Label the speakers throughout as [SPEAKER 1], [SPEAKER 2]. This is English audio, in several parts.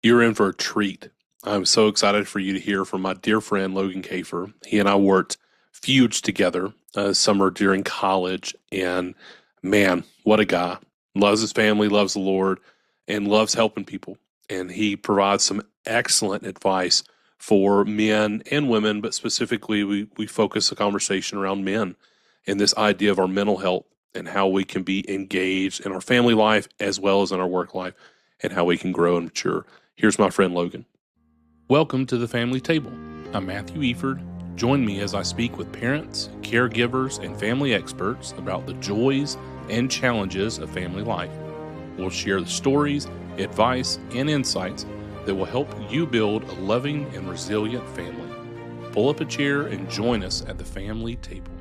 [SPEAKER 1] You're in for a treat. I'm so excited for you to hear from my dear friend Logan Kafer. He and I worked Fuge together summer during college, and man, what a guy! Loves his family, loves the Lord, and loves helping people. And he provides some excellent advice for men and women, but specifically, we focus the conversation around men and this idea of our mental health and how we can be engaged in our family life as well as in our work life, and how we can grow and mature. Here's my friend Logan. Welcome to the Family Table. I'm Matthew Eford. Join me as I speak with parents, caregivers, and family experts about the joys and challenges of family life. We'll share the stories, advice, and insights that will help you build a loving and resilient family. Pull up a chair and join us at the Family Table.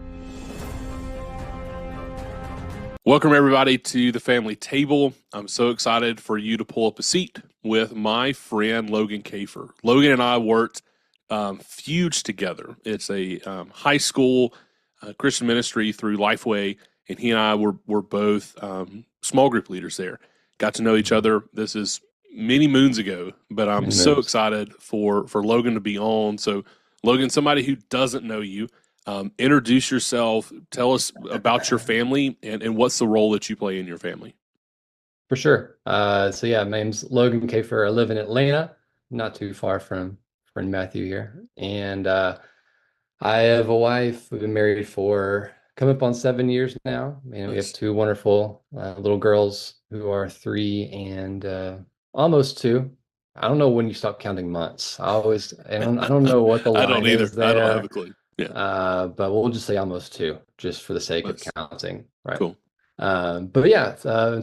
[SPEAKER 1] Welcome, everybody, to the Family Table. I'm so excited for you to pull up a seat with my friend Logan Kafer. Logan and I worked Fuge together. It's a high school Christian ministry through Lifeway, and he and I were both small group leaders there. Got to know each other. This is many moons ago, but I'm so excited for Logan to be on. So, Logan, somebody who doesn't know you, introduce yourself. Tell us about your family and what's the role that you play in your family.
[SPEAKER 2] For sure. My name's Logan Kafer. I live in Atlanta, not too far from friend Matthew here. And I have a wife. We've been married for coming up on 7 years now. And we have two wonderful little girls who are 3 and almost 2. I don't know when you stop counting months. I don't know what the
[SPEAKER 1] I don't
[SPEAKER 2] line
[SPEAKER 1] either.
[SPEAKER 2] is
[SPEAKER 1] I don't have
[SPEAKER 2] there.
[SPEAKER 1] a clue. Yeah.
[SPEAKER 2] But we'll just say almost 2, just for the sake of counting, right?
[SPEAKER 1] Cool.
[SPEAKER 2] In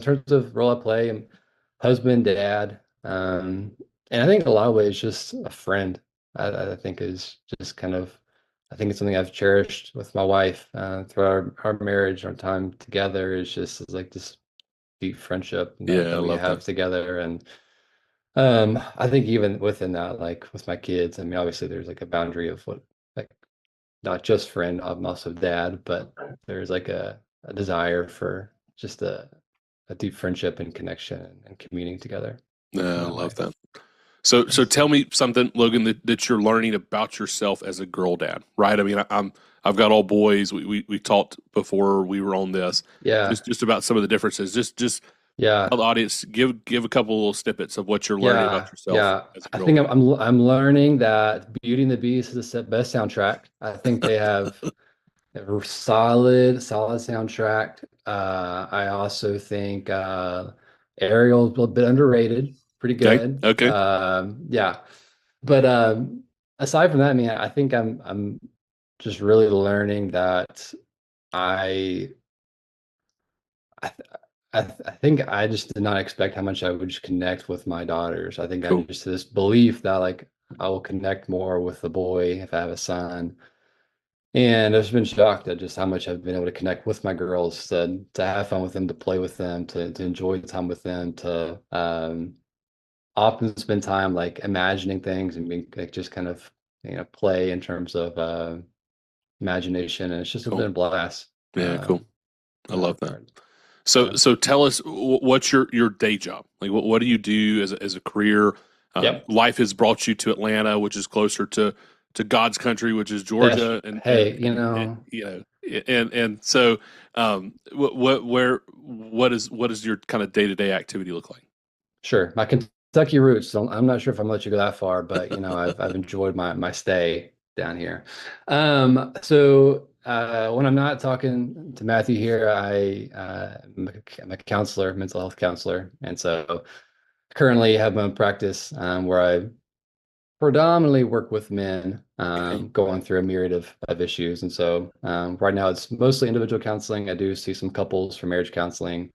[SPEAKER 2] terms of role I play, I'm husband, dad, and I think in a lot of ways just a friend. I think is just kind of, I think it's something I've cherished with my wife throughout our marriage, our time together is like this deep friendship
[SPEAKER 1] Yeah, I
[SPEAKER 2] that we
[SPEAKER 1] love
[SPEAKER 2] have
[SPEAKER 1] that.
[SPEAKER 2] together. And I think even within that, like with my kids, I mean, obviously there's like a boundary of what, like, not just friend, I'm also dad, but there's like a desire for just a deep friendship and connection and communing together in
[SPEAKER 1] Yeah, I
[SPEAKER 2] that way.
[SPEAKER 1] love that. So tell me something, Logan, that you're learning about yourself as a girl dad, right? I mean, I've got all boys. We talked before we were on this,
[SPEAKER 2] Yeah,
[SPEAKER 1] just about some of the differences. Just
[SPEAKER 2] yeah,
[SPEAKER 1] tell the audience, give a couple little snippets of what you're learning about
[SPEAKER 2] yeah,
[SPEAKER 1] yourself
[SPEAKER 2] yeah.
[SPEAKER 1] as a
[SPEAKER 2] I
[SPEAKER 1] girl
[SPEAKER 2] think
[SPEAKER 1] dad.
[SPEAKER 2] I'm learning that Beauty and the Beast is the best soundtrack. I think they have a solid soundtrack. I also think Ariel's a little bit underrated, pretty
[SPEAKER 1] Okay,
[SPEAKER 2] good.
[SPEAKER 1] okay,
[SPEAKER 2] Yeah. But aside from that, I mean, I think I'm just really learning that I I th- I think I just did not expect how much I would just connect with my daughters. I think I'm
[SPEAKER 1] cool.
[SPEAKER 2] just this belief that like I will connect more with the boy if I have a son. And I've just been shocked at just how much I've been able to connect with my girls, to have fun with them, to play with them, to enjoy the time with them, to often spend time like imagining things and being like just kind of play in terms of imagination, and it's just been
[SPEAKER 1] Cool.
[SPEAKER 2] a blast
[SPEAKER 1] Yeah, cool. I
[SPEAKER 2] in that
[SPEAKER 1] love that.
[SPEAKER 2] regard.
[SPEAKER 1] So
[SPEAKER 2] Yeah.
[SPEAKER 1] so tell us what's your day job? Like what do you do as a career?
[SPEAKER 2] Yep.
[SPEAKER 1] Life has brought you to Atlanta, which is closer to God's country, which is
[SPEAKER 2] That's
[SPEAKER 1] Georgia,
[SPEAKER 2] hey,
[SPEAKER 1] and you know and so what is your kind of day-to-day activity look like?
[SPEAKER 2] sure. My Kentucky roots. So I'm not sure if I'm gonna let you go that far, but I've enjoyed my stay down here. When I'm not talking to Matthew here, I'm a counselor, mental health counselor, and so currently have my own practice where I predominantly work with men
[SPEAKER 1] Okay.
[SPEAKER 2] going through a myriad of issues. And so right now it's mostly individual counseling. I do see some couples for marriage counseling.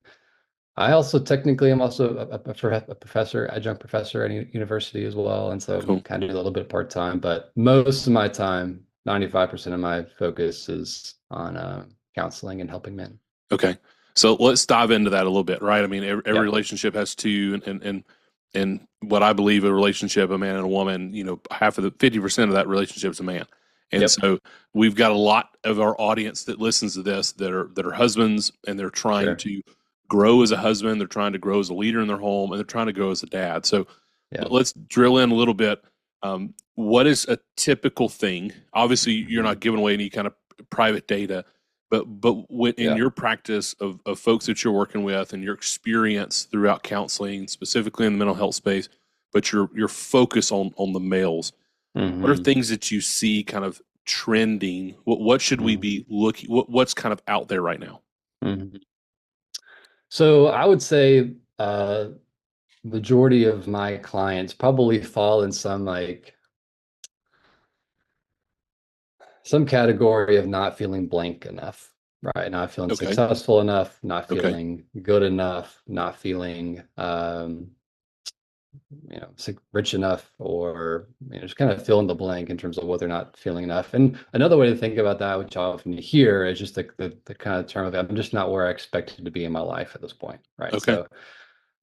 [SPEAKER 2] I also technically am also a professor, adjunct professor at a university as well. And so
[SPEAKER 1] Cool.
[SPEAKER 2] kind of a little bit part-time, but most of my time, 95% of my focus is on counseling and helping men.
[SPEAKER 1] Okay. So let's dive into that a little bit, right? I mean, every
[SPEAKER 2] Yeah,
[SPEAKER 1] relationship has two, and what I believe a relationship, a man and a woman, half of the 50% of that relationship is a man. And
[SPEAKER 2] yep,
[SPEAKER 1] so we've got a lot of our audience that listens to this that are husbands, and they're trying
[SPEAKER 2] sure.
[SPEAKER 1] to grow as a husband, they're trying to grow as a leader in their home, and they're trying to grow as a dad. So
[SPEAKER 2] Yeah.
[SPEAKER 1] Let's drill in a little bit. What is a typical thing? Obviously, you're not
[SPEAKER 2] Mhm.
[SPEAKER 1] giving away any kind of private data, but when, in
[SPEAKER 2] Yeah.
[SPEAKER 1] your practice of folks that you're working with and your experience throughout counseling, specifically in the mental health space, but your focus on the males, what are
[SPEAKER 2] Hmm.
[SPEAKER 1] things that you see kind of trending? What should we
[SPEAKER 2] Hmm.
[SPEAKER 1] be looking? What's kind of out there right now?
[SPEAKER 2] Hmm. So I would say majority of my clients probably fall in some category of not feeling blank enough, right? Not feeling
[SPEAKER 1] Okay,
[SPEAKER 2] successful enough, not
[SPEAKER 1] okay,
[SPEAKER 2] feeling good enough, not feeling rich enough, or just kind of fill in the blank in terms of what they're not feeling enough. And another way to think about that, which I often hear, is just the kind of term of I'm just not where I expected to be in my life at this point, right?
[SPEAKER 1] okay,
[SPEAKER 2] So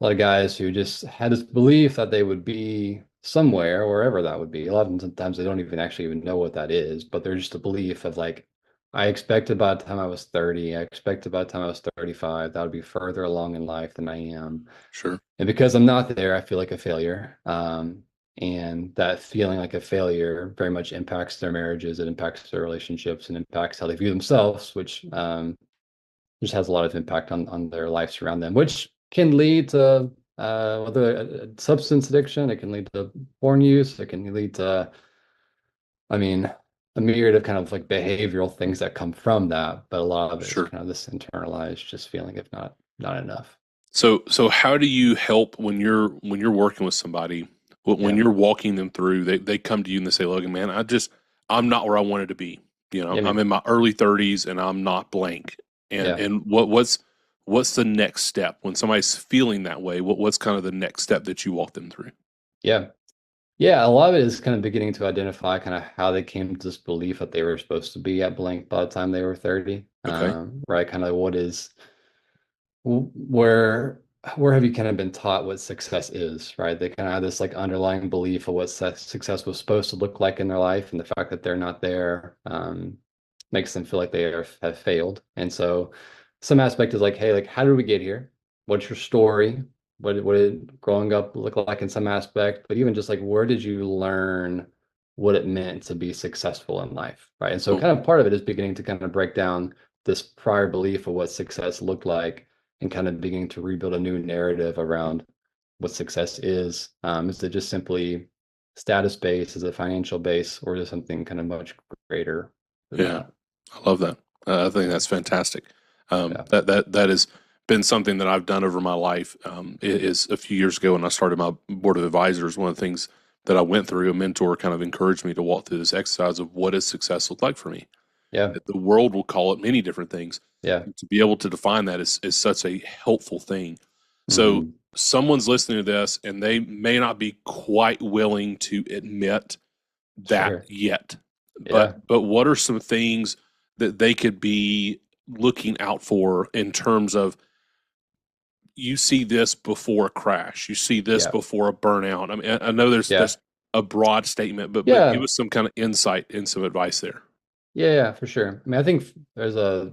[SPEAKER 2] a lot of guys who just had this belief that they would be somewhere, wherever that would be. A lot of them sometimes they don't even actually even know what that is, but they're just a belief of like, I expected by the time I was 30, I expected by the time I was 35, that would be further along in life than I am.
[SPEAKER 1] sure,
[SPEAKER 2] And because I'm not there, I feel like a failure. And that feeling like a failure very much impacts their marriages, it impacts their relationships, and impacts how they view themselves, which just has a lot of impact on their lives around them, which can lead to whether substance addiction, it can lead to porn use, it can lead to, I mean, a myriad of kind of like behavioral things that come from that, but a lot of it is
[SPEAKER 1] sure.
[SPEAKER 2] kind of this internalized just feeling of not enough.
[SPEAKER 1] So how do you help when you're working with somebody, when
[SPEAKER 2] Yeah.
[SPEAKER 1] you're walking them through, they come to you and they say, Logan, man, I'm not where I wanted to be.
[SPEAKER 2] Yeah,
[SPEAKER 1] I'm
[SPEAKER 2] man.
[SPEAKER 1] in my early 30s and I'm not blank. And
[SPEAKER 2] Yeah.
[SPEAKER 1] and what's the next step when somebody's feeling that way? What's kind of the next step that you walk them through?
[SPEAKER 2] Yeah. Yeah, a lot of it is kind of beginning to identify kind of how they came to this belief that they were supposed to be at blank by the time they were 30.
[SPEAKER 1] Okay.
[SPEAKER 2] Right? Kind of where where have you kind of been taught what success is, right? They kind of have this like underlying belief of what success was supposed to look like in their life, and the fact that they're not there makes them feel like have failed. And so some aspect is like, hey, like how did we get here? What's your story? What did growing up look like in some aspect? But even just like where did you learn what it meant to be successful in life, right? And so
[SPEAKER 1] Cool.
[SPEAKER 2] kind of part of it is beginning to kind of break down this prior belief of what success looked like and kind of beginning to rebuild a new narrative around what success is. Is it just simply status base? Is it financial base? Or is it something kind of much greater than
[SPEAKER 1] Yeah,
[SPEAKER 2] that?
[SPEAKER 1] I love that. I think that's fantastic.
[SPEAKER 2] Yeah.
[SPEAKER 1] That has been something that I've done over my life. Is a few years ago when I started my board of advisors. One of the things that I went through, a mentor kind of encouraged me to walk through this exercise of what does success look like for me.
[SPEAKER 2] Yeah.
[SPEAKER 1] The world will call it many different things.
[SPEAKER 2] Yeah.
[SPEAKER 1] And to be able to define that is such a helpful thing. So
[SPEAKER 2] Hmm.
[SPEAKER 1] someone's listening to this and they may not be quite willing to admit that
[SPEAKER 2] Sure.
[SPEAKER 1] yet. But
[SPEAKER 2] Yeah.
[SPEAKER 1] but what are some things that they could be looking out for in terms of you see this before a crash, you see this
[SPEAKER 2] Yeah.
[SPEAKER 1] before a burnout? I mean, I know
[SPEAKER 2] Yeah.
[SPEAKER 1] there's a broad statement, but give
[SPEAKER 2] Yeah.
[SPEAKER 1] us some kind of insight and some advice there.
[SPEAKER 2] Yeah. Yeah, for sure. I mean, I think there's a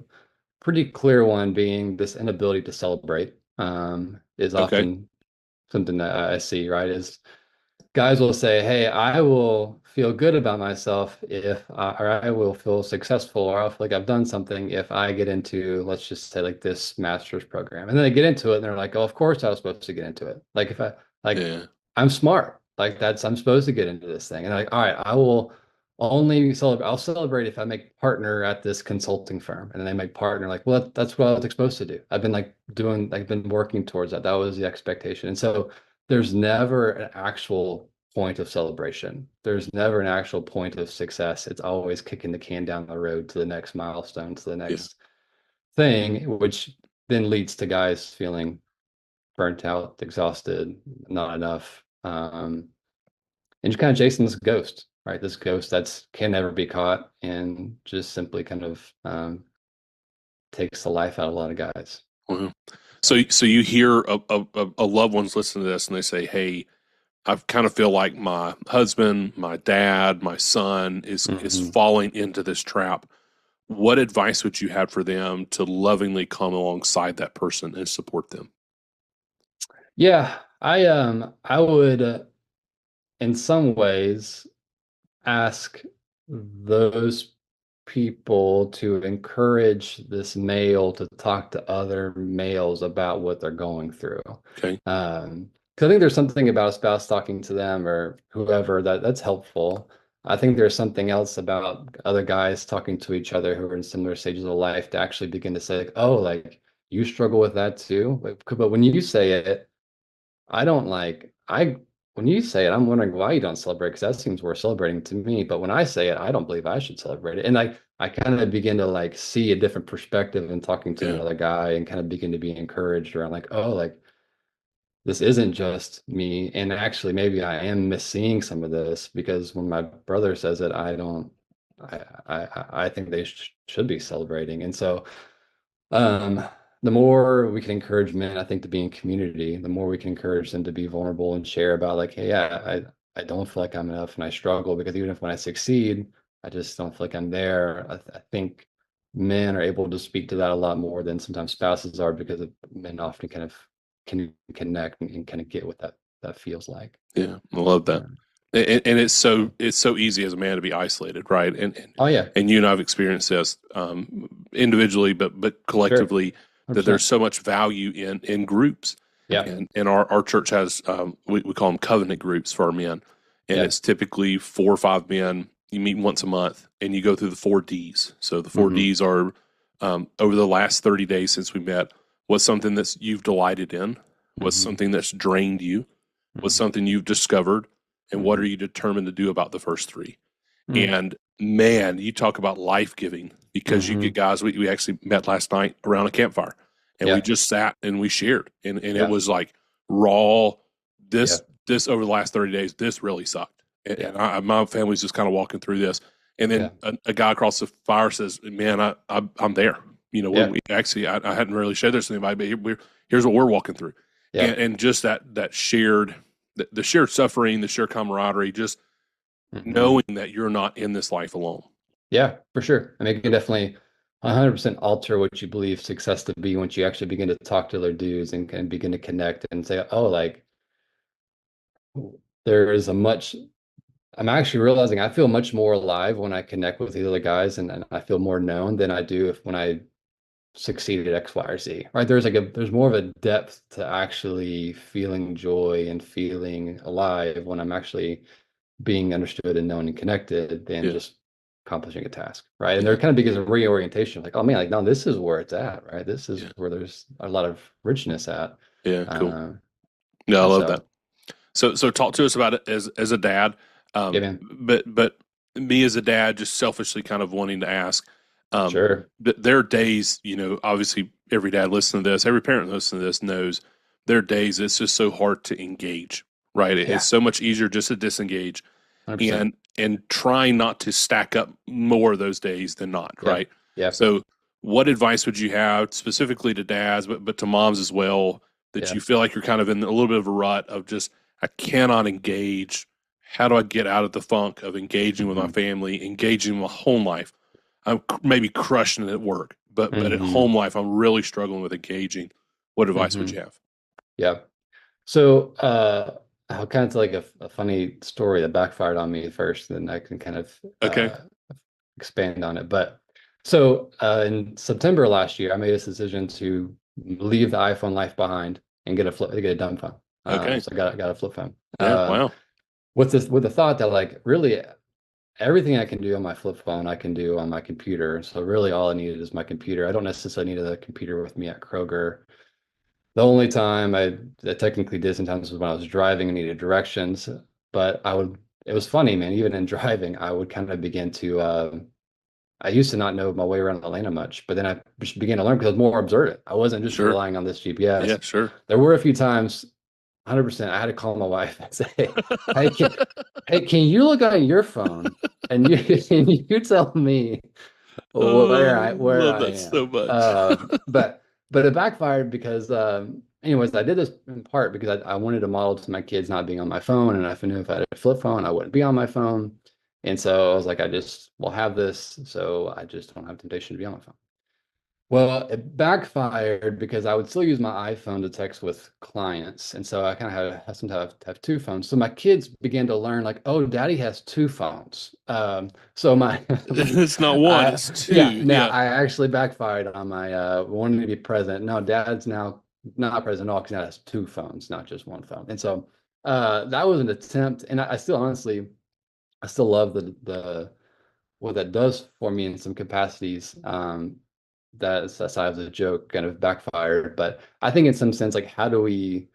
[SPEAKER 2] pretty clear one being this inability to celebrate is
[SPEAKER 1] Okay.
[SPEAKER 2] often something that I see, right? Is guys will say, "Hey, I will feel good about myself or I will feel successful, or I'll feel like I've done something if I get into, let's just say, like this master's program." And then they get into it, and they're like, "Oh, of course I was supposed to get into it. Like if I like,
[SPEAKER 1] Yeah.
[SPEAKER 2] I'm smart. Like I'm supposed to get into this thing." And they're like, "All right, I will only celebrate. I'll celebrate if I make partner at this consulting firm." And then they make partner, like, "Well, that's what I was supposed to do. I've been working towards that. That was the expectation." And so there's never an actual point of celebration. There's never an actual point of success. It's always kicking the can down the road to the next milestone, to the
[SPEAKER 1] Yeah.
[SPEAKER 2] next thing, which then leads to guys feeling burnt out, exhausted, not enough, and just kind of chasing this ghost, right? This ghost that's can never be caught, and just simply kind of takes the life out of a lot of guys.
[SPEAKER 1] Mhm.
[SPEAKER 2] So,
[SPEAKER 1] So you hear a loved one's listening to this and they say, "Hey, I kind of feel like my husband, my dad, my son is
[SPEAKER 2] mhm.
[SPEAKER 1] falling into this trap." What advice would you have for them to lovingly come alongside that person and support them?
[SPEAKER 2] Yeah, I would. in some ways ask those people to encourage this male to talk to other males about what they're going through.
[SPEAKER 1] Okay.
[SPEAKER 2] 'Cause I think there's something about a spouse talking to them or whoever that's helpful. I think there's something else about other guys talking to each other who are in similar stages of life to actually begin to say, like, oh, like you struggle with that too. But when you say it, I don't like I when you say it, I'm wondering why you don't celebrate because that seems worth celebrating to me. But when I say it, I don't believe I should celebrate it. And I kind of begin to like see a different perspective in talking to
[SPEAKER 1] Yeah.
[SPEAKER 2] another guy and kind of begin to be encouraged around like, oh, like this isn't just me. And actually maybe I am misseeing some of this because when my brother says it, I don't I think they should be celebrating. And so um, the more we can encourage men, I think, to be in community, the more we can encourage them to be vulnerable and share about like, hey, yeah, I don't feel like I'm enough and I struggle because even if when I succeed, I just don't feel like I'm there. I think men are able to speak to that a lot more than sometimes spouses are because men often kind of can connect and kind of get what that feels like.
[SPEAKER 1] Yeah. I love that.
[SPEAKER 2] Uh,
[SPEAKER 1] And it's so easy as a man to be isolated, right?
[SPEAKER 2] oh yeah,
[SPEAKER 1] And you and I've experienced this individually, but
[SPEAKER 2] sure,
[SPEAKER 1] collectively, that there's
[SPEAKER 2] 100%.
[SPEAKER 1] so much value in groups,
[SPEAKER 2] Yeah,
[SPEAKER 1] and our church has we call them covenant groups for our men, and
[SPEAKER 2] yeah,
[SPEAKER 1] it's typically 4 or 5 men. You meet once a month, and you go through the 4 Ds. So the four
[SPEAKER 2] hmm
[SPEAKER 1] Ds are over the last 30 days since we met. What's something that's you've delighted in? What's
[SPEAKER 2] hmm
[SPEAKER 1] something that's drained you? What's
[SPEAKER 2] hmm
[SPEAKER 1] something you've discovered? And what are
[SPEAKER 2] hmm
[SPEAKER 1] you determined to do about the first three?
[SPEAKER 2] hmm
[SPEAKER 1] And man, you talk about life giving because you get
[SPEAKER 2] hmm
[SPEAKER 1] guys. We actually met last night around a campfire and we
[SPEAKER 2] yeah,
[SPEAKER 1] just sat and we shared. And it
[SPEAKER 2] yeah,
[SPEAKER 1] was like raw.
[SPEAKER 2] yeah,
[SPEAKER 1] This over the last 30 days, this really sucked.
[SPEAKER 2] yeah,
[SPEAKER 1] My family's just kind of walking through this. And then
[SPEAKER 2] yeah.
[SPEAKER 1] a guy across the fire says, man, I'm there. You know,
[SPEAKER 2] Yeah,
[SPEAKER 1] we actually, I hadn't really shared this with anybody, but here's what we're walking through.
[SPEAKER 2] yeah,
[SPEAKER 1] And just that shared, the shared suffering, the shared camaraderie, just
[SPEAKER 2] hmm
[SPEAKER 1] knowing that you're not in this life alone.
[SPEAKER 2] yeah, for sure. I mean, it can definitely 100% alter what you believe success to be once you actually begin to talk to other dudes and can begin to connect and say, oh, like there is a much. I'm actually realizing I feel much more alive when I connect with the other guys and I feel more known than I do if when I succeed at X, Y, or Z. Right? There's more of a depth to actually feeling joy and feeling alive when I'm actually being understood and known and connected than
[SPEAKER 1] Yeah,
[SPEAKER 2] just accomplishing a task, right? And there
[SPEAKER 1] yeah,
[SPEAKER 2] kind of begins a reorientation, like, oh man, like no, this is where it's at, right? This is
[SPEAKER 1] yeah,
[SPEAKER 2] where there's a lot of richness at.
[SPEAKER 1] yeah. Cool.
[SPEAKER 2] Uh,
[SPEAKER 1] Yeah, I
[SPEAKER 2] and
[SPEAKER 1] love that.
[SPEAKER 2] so,
[SPEAKER 1] So talk to us about it as a dad.
[SPEAKER 2] yeah, man,
[SPEAKER 1] But me as a dad, just selfishly kind of wanting to ask.
[SPEAKER 2] sure,
[SPEAKER 1] There are days, you know, obviously every dad listening to this, every parent listening to this knows there are days it's just so hard to engage, right? It's
[SPEAKER 2] yeah,
[SPEAKER 1] so much easier just to disengage
[SPEAKER 2] 100%,
[SPEAKER 1] and trying not to stack up more of those days than not,
[SPEAKER 2] yeah,
[SPEAKER 1] right?
[SPEAKER 2] yeah,
[SPEAKER 1] So what advice would you have specifically to dads, but to moms as well, that
[SPEAKER 2] yeah,
[SPEAKER 1] you feel like you're kind of in a little bit of a rut of just I cannot engage. How do I get out of the funk of engaging with my
[SPEAKER 2] hmm
[SPEAKER 1] family, engaging my home life? I'm maybe crushing it at work, but at
[SPEAKER 2] hmm
[SPEAKER 1] home life, I'm really struggling with engaging. What advice would
[SPEAKER 2] hmm
[SPEAKER 1] you have?
[SPEAKER 2] yeah. So, I'll kind of tell like a funny story that backfired on me first, then I can kind of
[SPEAKER 1] Okay,
[SPEAKER 2] expand on it. But so in September last year, I made this decision to leave the iPhone life behind and get a dumb phone.
[SPEAKER 1] okay,
[SPEAKER 2] So I got a flip phone.
[SPEAKER 1] yeah, wow,
[SPEAKER 2] With the thought that like really everything I can do on my flip phone, I can do on my computer. So really all I needed is my computer. I don't necessarily need a computer with me at Kroger. The only time I technically did sometimes was when I was driving and needed directions. But it was funny, man. Even in driving, I would kind of begin to I used to not know my way around Atlanta much, but then I just began to learn because I was more observant. I wasn't just
[SPEAKER 1] sure,
[SPEAKER 2] relying on this GPS.
[SPEAKER 1] yeah, sure.
[SPEAKER 2] There were a few times, 100%, I had to call my wife and say, hey, can you look on your phone and you can you tell me
[SPEAKER 1] Oh,
[SPEAKER 2] where
[SPEAKER 1] love
[SPEAKER 2] I
[SPEAKER 1] that so
[SPEAKER 2] am?"
[SPEAKER 1] much.
[SPEAKER 2] But it backfired because anyways, I did this in part because I wanted to model to my kids not being on my phone, and if I knew if I had a flip phone, I wouldn't be on my phone. And so I was like, I just will have this, so I just don't have temptation to be on my phone. Well, it backfired because I would still use my iPhone to text with clients. And so I kind of have sometimes have two phones. So my kids began to learn like, oh, daddy has two phones. So my
[SPEAKER 1] It's not one,
[SPEAKER 2] I
[SPEAKER 1] it's
[SPEAKER 2] yeah,
[SPEAKER 1] two.
[SPEAKER 2] now
[SPEAKER 1] Yeah.
[SPEAKER 2] I actually backfired on my wanting to be present. No, dad's now not present at all because now has two phones, not just one phone. And so that was an attempt, and I still honestly I still love the what that does for me in some capacities. That's aside as a joke kind of backfired, but I think in some sense, like how do we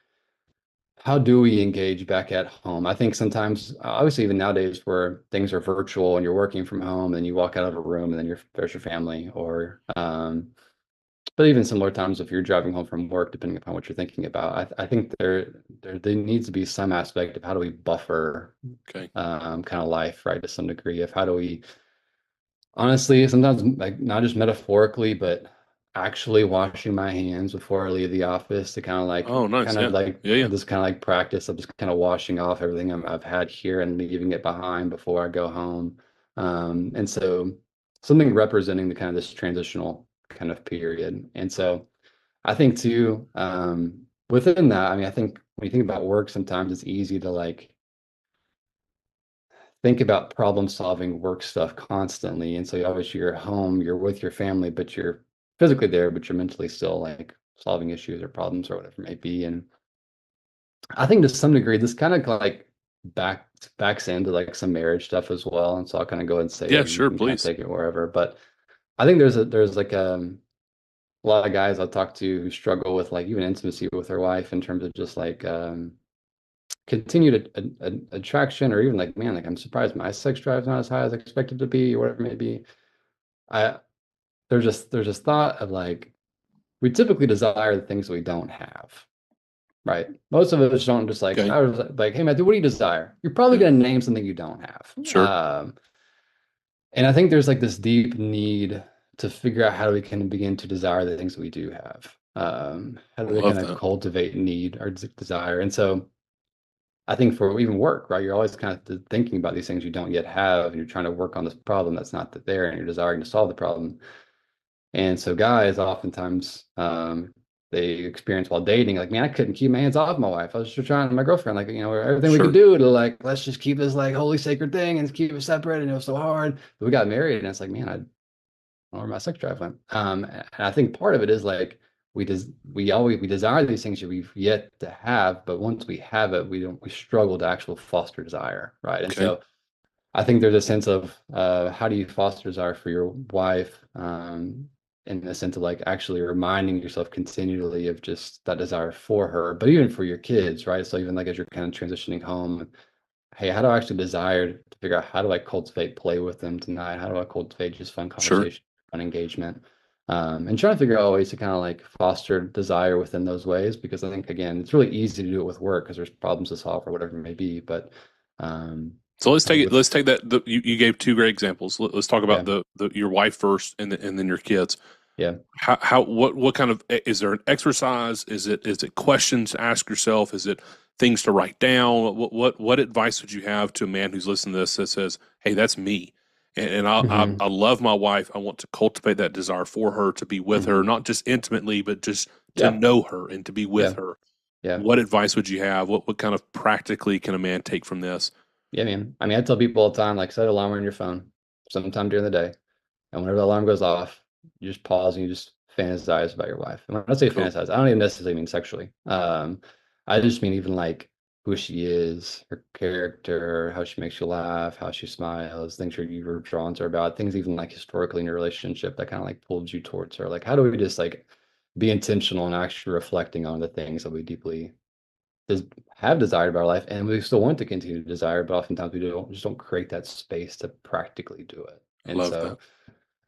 [SPEAKER 2] engage back at home? I think sometimes, obviously, even nowadays where things are virtual and you're working from home and you walk out of a room and then there's your family, or but even similar times if you're driving home from work, depending upon what you're thinking about, I think there needs to be some aspect of how do we buffer
[SPEAKER 1] Okay.
[SPEAKER 2] kind of life, right, to some degree of how do we honestly, sometimes like not just metaphorically, but actually washing my hands before I leave the office to
[SPEAKER 1] Oh, nice.
[SPEAKER 2] kind of
[SPEAKER 1] Yeah.
[SPEAKER 2] like
[SPEAKER 1] Yeah. Yeah.
[SPEAKER 2] this kind of like practice of just kind of washing off everything I've had here and leaving it behind before I go home. And so something representing the kind of this transitional kind of period. And so I think too, within that, I mean, I think when you think about work, sometimes it's easy to like think about problem solving work stuff constantly. And so obviously you're at home, you're with your family, but you're physically there, but you're mentally still like solving issues or problems or whatever it may be. And I think to some degree, this kind of like backs into like some marriage stuff as well. And so I'll kind of go ahead and say
[SPEAKER 1] Yeah,
[SPEAKER 2] it and you
[SPEAKER 1] sure,
[SPEAKER 2] can kind of
[SPEAKER 1] please.
[SPEAKER 2] take it wherever. But I think there's like a lot of guys I'll talk to who struggle with like even intimacy with their wife in terms of just like continued attraction or even like man like I'm surprised my sex drive's not as high as expected to be or whatever it may be. I there's just thought of like we typically desire the things we don't have, right? Most of us don't just like
[SPEAKER 1] Okay.
[SPEAKER 2] I was like, hey Matthew, what do you desire? You're probably
[SPEAKER 1] Yeah.
[SPEAKER 2] gonna name something you don't have.
[SPEAKER 1] Sure.
[SPEAKER 2] And I think there's like this deep need to figure out how we can begin to desire the things we do have. How
[SPEAKER 1] I
[SPEAKER 2] do we
[SPEAKER 1] love
[SPEAKER 2] kind of
[SPEAKER 1] that.
[SPEAKER 2] cultivate need or desire? And so I think for even work, right? You're always kind of thinking about these things you don't yet have, and you're trying to work on this problem that's not there, and you're desiring to solve the problem. And so guys oftentimes they experience while dating, like, man, I couldn't keep my hands off my wife. I was just trying my girlfriend, like, everything we could
[SPEAKER 1] Sure.
[SPEAKER 2] do to like, let's just keep this like holy sacred thing and keep it separate. And it was so hard. But we got married, and it's like, man, I don't know where my sex drive went. And I think part of it is like we desire these things that we've yet to have, but once we have it, we struggle to actually foster desire, right? And
[SPEAKER 1] Okay.
[SPEAKER 2] so I think there's a sense of how do you foster desire for your wife, in the sense of like actually reminding yourself continually of just that desire for her, but even for your kids, right? So even like as you're kind of transitioning home, hey, how do I actually desire to figure out how do I cultivate play with them tonight? How do I cultivate just fun
[SPEAKER 1] Sure.
[SPEAKER 2] conversation, fun engagement? And trying to figure out ways to kind of like foster desire within those ways, because I think again, it's really easy to do it with work because there's problems to solve or whatever it may be. But um,
[SPEAKER 1] So let's
[SPEAKER 2] I
[SPEAKER 1] take
[SPEAKER 2] think
[SPEAKER 1] it.
[SPEAKER 2] with
[SPEAKER 1] Let's take that. You gave two great examples. Let's talk about
[SPEAKER 2] yeah,
[SPEAKER 1] the your wife first, and then your kids.
[SPEAKER 2] yeah.
[SPEAKER 1] How what kind of is there an exercise? Is it questions to ask yourself? Is it things to write down? What advice would you have to a man who's listening to this that says, "Hey, that's me, and
[SPEAKER 2] Hmm.
[SPEAKER 1] I love my wife. I want to cultivate that desire for her to be with her,
[SPEAKER 2] Hmm.
[SPEAKER 1] not just intimately, but just to
[SPEAKER 2] Yeah,
[SPEAKER 1] know her and to be with
[SPEAKER 2] yeah,
[SPEAKER 1] her."
[SPEAKER 2] yeah,
[SPEAKER 1] What advice would you have? What kind of practically can a man take from this?
[SPEAKER 2] yeah, man. I mean, I tell people all the time, like set an alarm on your phone sometime during the day. And whenever the alarm goes off, you just pause and you just fantasize about your wife. And when I say
[SPEAKER 1] Cool.
[SPEAKER 2] fantasize, I don't even necessarily mean sexually. I just mean even like who she is, her character, how she makes you laugh, how she smiles, things you were drawn to her about, things even like historically in your relationship that kind of like pulled you towards her. Like, how do we just like be intentional and actually reflecting on the things that we deeply des have desired about our life, and we still want to continue to desire, but oftentimes we don't create that space to practically do it.
[SPEAKER 1] I
[SPEAKER 2] And
[SPEAKER 1] love that.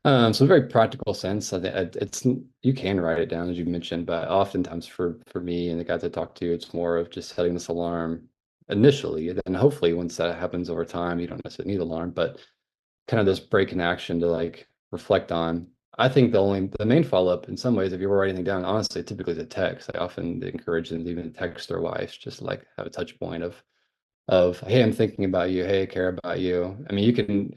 [SPEAKER 2] so so a very practical sense. I think it's you can write it down as you mentioned, but oftentimes for me and the guys I talk to, it's more of just setting this alarm initially, and then hopefully once that happens over time, you don't necessarily need alarm, but kind of this break in action to like reflect on. I think the main follow-up in some ways, if you were writing anything down, honestly, typically the text. I often encourage them to even text their wives, just to, like have a touch point of hey, I'm thinking about you, hey, I care about you. I mean, you can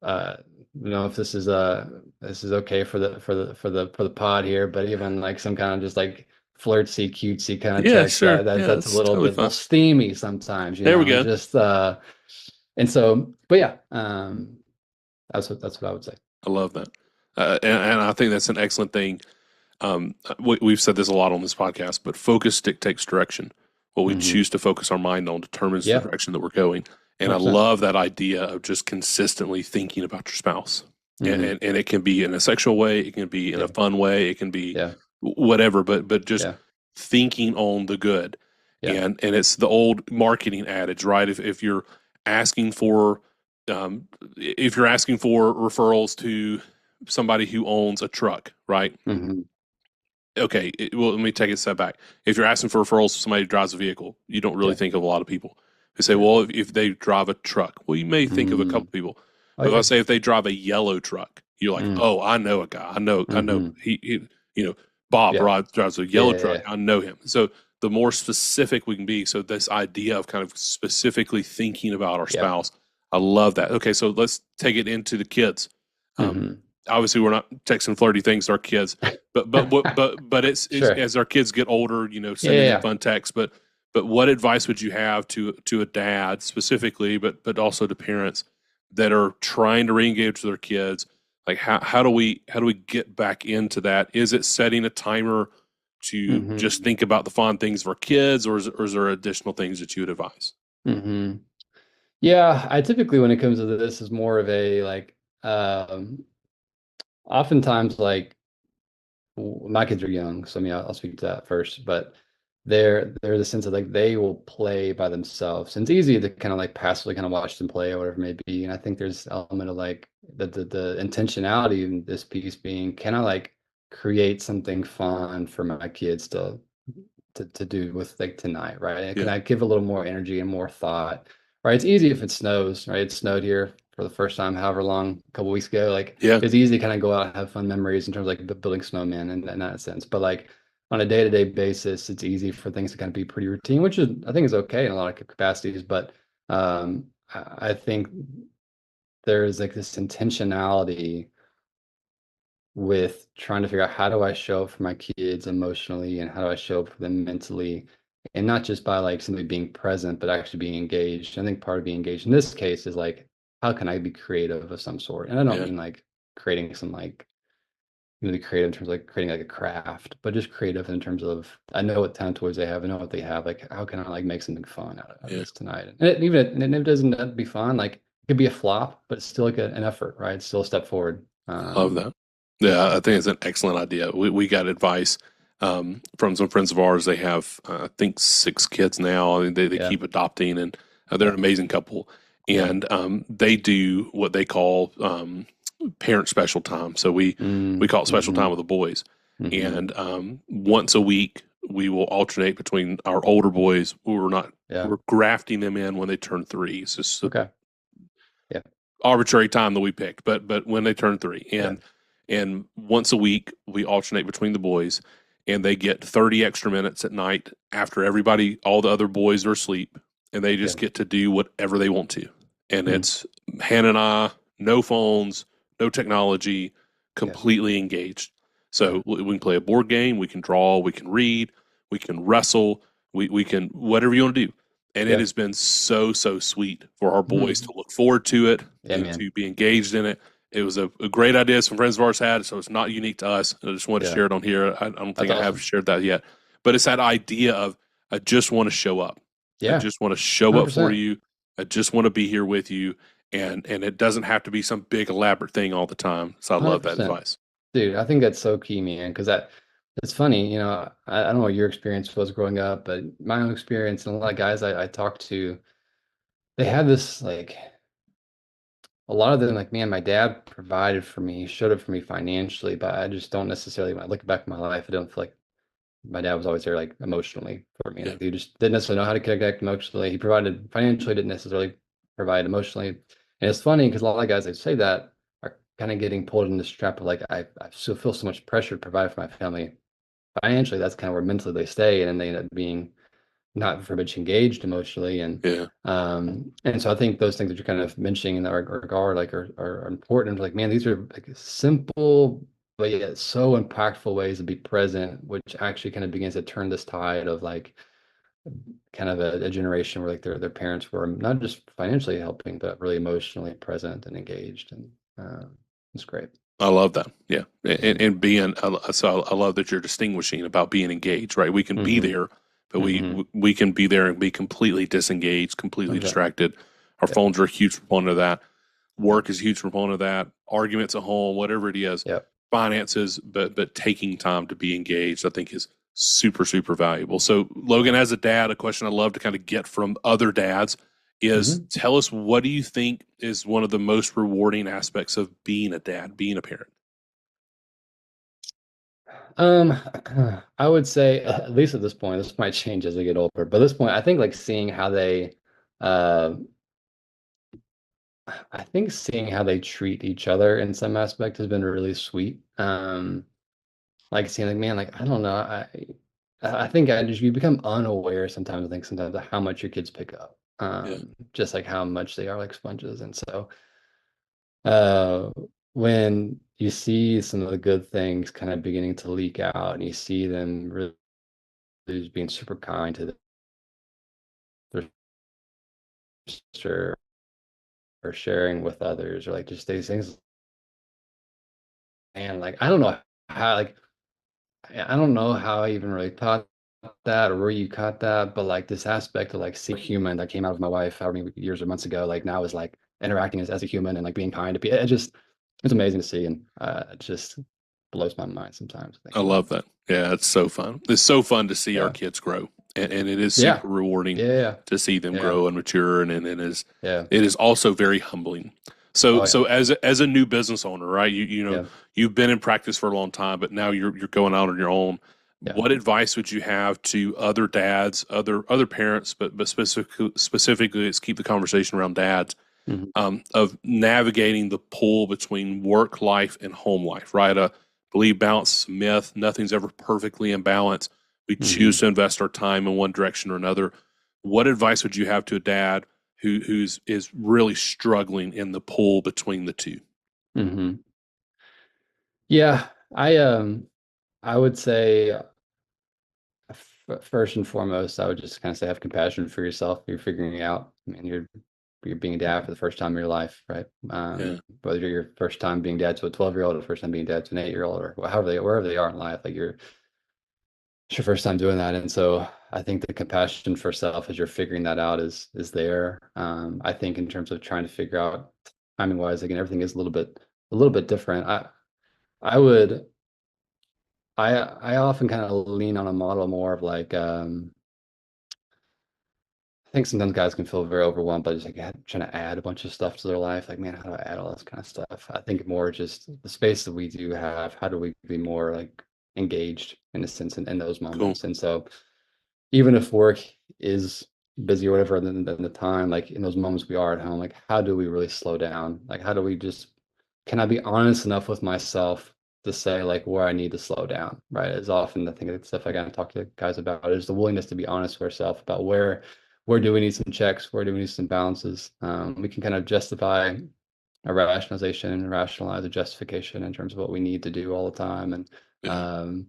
[SPEAKER 2] uh know if this is okay for the pod here, but even like some kind of just like flirty, cutesy kind of
[SPEAKER 1] Yeah,
[SPEAKER 2] text
[SPEAKER 1] sure. Yeah,
[SPEAKER 2] that's a
[SPEAKER 1] that's totally
[SPEAKER 2] little
[SPEAKER 1] fine.
[SPEAKER 2] steamy sometimes,
[SPEAKER 1] There we go.
[SPEAKER 2] just and so but yeah, that's what I would say.
[SPEAKER 1] I love that. And I think that's an excellent thing. We've said this a lot on this podcast, but focus dictates direction. What we
[SPEAKER 2] Hmm.
[SPEAKER 1] choose to focus our mind on determines the
[SPEAKER 2] Yeah,
[SPEAKER 1] direction that we're going. And I
[SPEAKER 2] 100%.
[SPEAKER 1] love that idea of just consistently thinking about your spouse.
[SPEAKER 2] Hmm.
[SPEAKER 1] And it can be in a sexual way, it can be in a
[SPEAKER 2] Yeah,
[SPEAKER 1] fun way, it can be
[SPEAKER 2] yeah,
[SPEAKER 1] whatever, but just
[SPEAKER 2] yeah,
[SPEAKER 1] thinking on the good.
[SPEAKER 2] yeah.
[SPEAKER 1] And it's the old marketing adage, right? If you're asking for if you're asking for referrals to somebody who owns a truck, right?
[SPEAKER 2] Hmm.
[SPEAKER 1] Okay, well, let me take it a step back. If you're asking for referrals to somebody who drives a vehicle, you don't really
[SPEAKER 2] Yeah,
[SPEAKER 1] think of a lot of people who say,
[SPEAKER 2] yeah.
[SPEAKER 1] well, if they drive a truck, well, you may think of a couple
[SPEAKER 2] Mm.
[SPEAKER 1] people.
[SPEAKER 2] Oh
[SPEAKER 1] But if I
[SPEAKER 2] yeah.
[SPEAKER 1] say if they drive a yellow truck, you're like,
[SPEAKER 2] Mm.
[SPEAKER 1] oh, I know a guy. I know
[SPEAKER 2] Hmm.
[SPEAKER 1] he you know, Bob
[SPEAKER 2] Yeah,
[SPEAKER 1] drives a
[SPEAKER 2] yeah,
[SPEAKER 1] yellow
[SPEAKER 2] yeah,
[SPEAKER 1] truck.
[SPEAKER 2] yeah.
[SPEAKER 1] I know him. So the more specific we can be, so this idea of kind of specifically thinking about our
[SPEAKER 2] Yeah.
[SPEAKER 1] spouse, I love that. Okay, so let's take it into the kids. Um,
[SPEAKER 2] Hmm.
[SPEAKER 1] Obviously, we're not texting flirty things to our kids, but it's
[SPEAKER 2] Sure.
[SPEAKER 1] as our kids get older,
[SPEAKER 2] Yeah,
[SPEAKER 1] sending them
[SPEAKER 2] yeah,
[SPEAKER 1] fun texts. But what advice would you have to a dad specifically, but also to parents that are trying to reengage with their kids? Like how do we get back into that? Is it setting a timer
[SPEAKER 2] yeah.
[SPEAKER 1] to just
[SPEAKER 2] Hmm.
[SPEAKER 1] think about the fond things of our kids, or is there additional things that you would advise?
[SPEAKER 2] Hmm. Yeah, I typically when it comes to this is more of a like oftentimes like my kids are young, so I mean I'll speak to that first, but there's a sense of like they will play by themselves. And it's easy to kind of like passively kind of watch them play or whatever it may be. And I think there's an element of like the intentionality in this piece being, can I like create something fun for my kids to do with like tonight, right? And can
[SPEAKER 1] Yeah,
[SPEAKER 2] I give a little more energy and more thought, right? It's easy if it snows, right? It snowed here for the first time, however long, a couple weeks ago. Like
[SPEAKER 1] yeah,
[SPEAKER 2] it's easy to kind of go out and have fun memories in terms of like building snowmen and in that sense. But like on a day-to-day basis, it's easy for things to kind of be pretty routine, which is I think is okay in a lot of capacities. But I think there is like this intentionality with trying to figure out how do I show up for my kids emotionally and how do I show up for them mentally, and not just by like simply being present, but actually being engaged. I think part of being engaged in this case is like, how can I be creative of some sort? And I don't
[SPEAKER 1] yeah,
[SPEAKER 2] mean like creating some like really creative in terms of like creating like a craft, but just creative in terms of I know what talent toys they have, I know what they have. Like, how can I like make something fun out of
[SPEAKER 1] yeah.
[SPEAKER 2] this tonight? And and if it doesn't have to be fun, like it could be a flop, but it's still like an effort, right? It's still a step forward.
[SPEAKER 1] I love that. Yeah, I think it's an excellent idea. We got advice from some friends of ours. They have, I think, 6 kids now. I mean, they
[SPEAKER 2] Yeah,
[SPEAKER 1] keep adopting, and they're an
[SPEAKER 2] yeah,
[SPEAKER 1] amazing couple.
[SPEAKER 2] yeah.
[SPEAKER 1] And they do what they call parent special time. So we
[SPEAKER 2] Mm,
[SPEAKER 1] call it special time
[SPEAKER 2] hmm.
[SPEAKER 1] with the boys.
[SPEAKER 2] Hmm.
[SPEAKER 1] And once a week, we will alternate between our older boys.
[SPEAKER 2] Yeah.
[SPEAKER 1] We're grafting them in when they turn 3. It's just
[SPEAKER 2] Okay. Yeah.
[SPEAKER 1] arbitrary time that we picked, but when they turn 3,
[SPEAKER 2] Yeah.
[SPEAKER 1] and once a week we alternate between the boys, and they get 30 extra minutes at night after all the other boys are asleep, and they
[SPEAKER 2] Yeah.
[SPEAKER 1] just get to do whatever they want to, and
[SPEAKER 2] Mm,
[SPEAKER 1] it's Hannah and I, no phones, no technology,
[SPEAKER 2] yeah.
[SPEAKER 1] completely engaged.
[SPEAKER 2] Yeah.
[SPEAKER 1] So we can play a board game, we can draw, we can read, we can wrestle, we can whatever you want to do, and it
[SPEAKER 2] Yeah.
[SPEAKER 1] has been so sweet for our boys to
[SPEAKER 2] Mm.
[SPEAKER 1] look forward to it
[SPEAKER 2] Yeah,
[SPEAKER 1] and
[SPEAKER 2] man.
[SPEAKER 1] to be engaged in it. It was a great idea some friends of ours had, so it's not unique to us. I just want to
[SPEAKER 2] Yeah.
[SPEAKER 1] share it on here. I don't
[SPEAKER 2] That's
[SPEAKER 1] think I have
[SPEAKER 2] awesome.
[SPEAKER 1] shared that yet, but it's that idea of I just want to show up. I
[SPEAKER 2] Yeah.
[SPEAKER 1] just want to show up for
[SPEAKER 2] 100%.
[SPEAKER 1] you. I just want to be here with you, and it doesn't have to be some big elaborate thing all the time. So I love that
[SPEAKER 2] 100%.
[SPEAKER 1] advice.
[SPEAKER 2] Dude, I think that's so key, man, because it's funny, I don't know what your experience was growing up, but my own experience and a lot of guys I talked to, they had this like a lot of them like, man, my dad provided for me, showed up for me financially, but I just don't necessarily, when I look back at my life, I don't feel like my dad was always there like emotionally for me.
[SPEAKER 1] Yeah,
[SPEAKER 2] Like he just didn't necessarily know how to connect emotionally. He provided financially, didn't necessarily provide emotionally. And it's funny because a lot of guys that say that are kind of getting pulled in this trap of like I still feel so much pressure to provide for my family financially. That's kind of where mentally they stay, and then they end up being not very much engaged emotionally.
[SPEAKER 1] Yeah.
[SPEAKER 2] And so I think those things that you're kind of mentioning in that regard like are important. Like, man, these are like simple but yet so impactful ways to be present, which actually kind of begins to turn this tide of like kind of a generation where like their parents were not just financially helping, but really emotionally present and engaged. And it's great.
[SPEAKER 1] I love that. Yeah. And,
[SPEAKER 2] Hmm.
[SPEAKER 1] and being, so I love that you're distinguishing about being engaged, right? We can be
[SPEAKER 2] Hmm.
[SPEAKER 1] there, but
[SPEAKER 2] Hmm.
[SPEAKER 1] we can be there and be completely disengaged, completely
[SPEAKER 2] Exactly.
[SPEAKER 1] distracted. Our
[SPEAKER 2] Yep.
[SPEAKER 1] phones are a huge proponent of that.
[SPEAKER 2] Yep.
[SPEAKER 1] Work is a huge proponent of that. Arguments at home, whatever it is,
[SPEAKER 2] Yep.
[SPEAKER 1] finances, but taking time to be engaged, I think is super, super valuable. So, Logan,
[SPEAKER 2] Yeah.
[SPEAKER 1] as a dad, a question I love to kind of get from other dads is
[SPEAKER 2] Hmm.
[SPEAKER 1] tell us, what do you think is one of the most rewarding aspects of being a dad, being a parent?
[SPEAKER 2] Um, I would say, at least at this point, this might change as we get older, but at this point, I think like seeing how uh, I think seeing how they treat each other in some aspect has been really sweet. Like seeing like, man, like, I don't know. I think I just, you become unaware sometimes, I think sometimes of how much your kids pick up.
[SPEAKER 1] Yeah.
[SPEAKER 2] Just like how much they are like sponges. And so, uh, when you see some of the good things kind of beginning to leak out and you see them really just being super kind to their sister or sharing with others or like just these things, and like I don't know how like I don't know how I even really thought that or where you caught that, but like this aspect of like seeing human that came out of my wife however many years or months ago, like now is like interacting as a human and like being kind to people. It just it's amazing to see, and it just blows my mind sometimes
[SPEAKER 1] I
[SPEAKER 2] thinking about
[SPEAKER 1] love
[SPEAKER 2] it.
[SPEAKER 1] that. Yeah, it's so fun. It's so fun to see our
[SPEAKER 2] Yeah,
[SPEAKER 1] kids grow, and it is
[SPEAKER 2] yeah,
[SPEAKER 1] super rewarding
[SPEAKER 2] yeah,
[SPEAKER 1] to see them
[SPEAKER 2] yeah,
[SPEAKER 1] grow and mature, and
[SPEAKER 2] yeah.
[SPEAKER 1] it is also very humbling. So
[SPEAKER 2] Oh yeah,
[SPEAKER 1] as a new business owner, right? You know
[SPEAKER 2] yeah,
[SPEAKER 1] you've been in practice for a long time, but now you're going out on your own.
[SPEAKER 2] yeah.
[SPEAKER 1] What advice would you have to other dads, other parents, but specifically, let's keep the conversation around dads,
[SPEAKER 2] Hmm.
[SPEAKER 1] of navigating the pull between work life and home life, right? Believe balance is a myth. Nothing's ever perfectly in balance. We choose
[SPEAKER 2] Hmm.
[SPEAKER 1] to invest our time in one direction or another. What advice would you have to a dad who's is really struggling in the pull between the two?
[SPEAKER 2] Hmm. Yeah, I would say first and foremost, I would just kind of say have compassion for yourself. You're figuring it out. I mean, you're being a dad for the first time in your life, right?
[SPEAKER 1] Yeah,
[SPEAKER 2] Whether you're your first time being dad to a 12-year-old or first time being dad to an 8-year-old or however they wherever they are in life, like it's your first time doing that. And so I think the compassion for self as you're figuring that out is there. I think in terms of trying to figure out timing wise, again, everything is a little bit different. I would I often kind of lean on a model more of like I think sometimes guys can feel very overwhelmed by just like trying to add a bunch of stuff to their life. Like, man, how do I add all this kind of stuff? I think more just the space that we do have, how do we be more like engaged in a sense in those
[SPEAKER 1] cool.
[SPEAKER 2] moments? And so even if work is busy or whatever than the time, like in those moments we are at home, like how do we really slow down? Like how do we just can I be honest enough with myself to say like where I need to slow down, right? Is often I think the stuff I gotta talk to guys about is the willingness to be honest with ourselves about where do we need some checks, where do we need some balances. We can kind of justify a rationalization and rationalize a justification in terms of what we need to do all the time. And
[SPEAKER 1] Yeah,
[SPEAKER 2] um,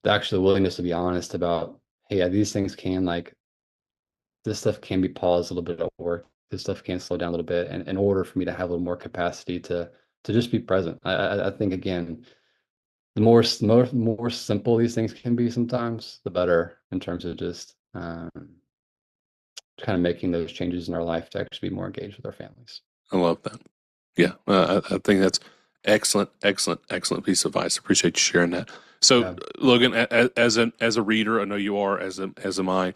[SPEAKER 2] the actual willingness to be honest about, hey, yeah, these things can like this stuff can be paused a little bit at work. This stuff can slow down a little bit, and in order for me to have a little more capacity to just be present. I think again, the more simple these things can be sometimes, the better in terms of just kind of making those changes in our life to actually be more engaged with our families.
[SPEAKER 1] I love that. Yeah, I think that's excellent, excellent, excellent piece of advice. Appreciate you sharing that. So,
[SPEAKER 2] Yeah.
[SPEAKER 1] Logan, as a reader, I know you are, as am I.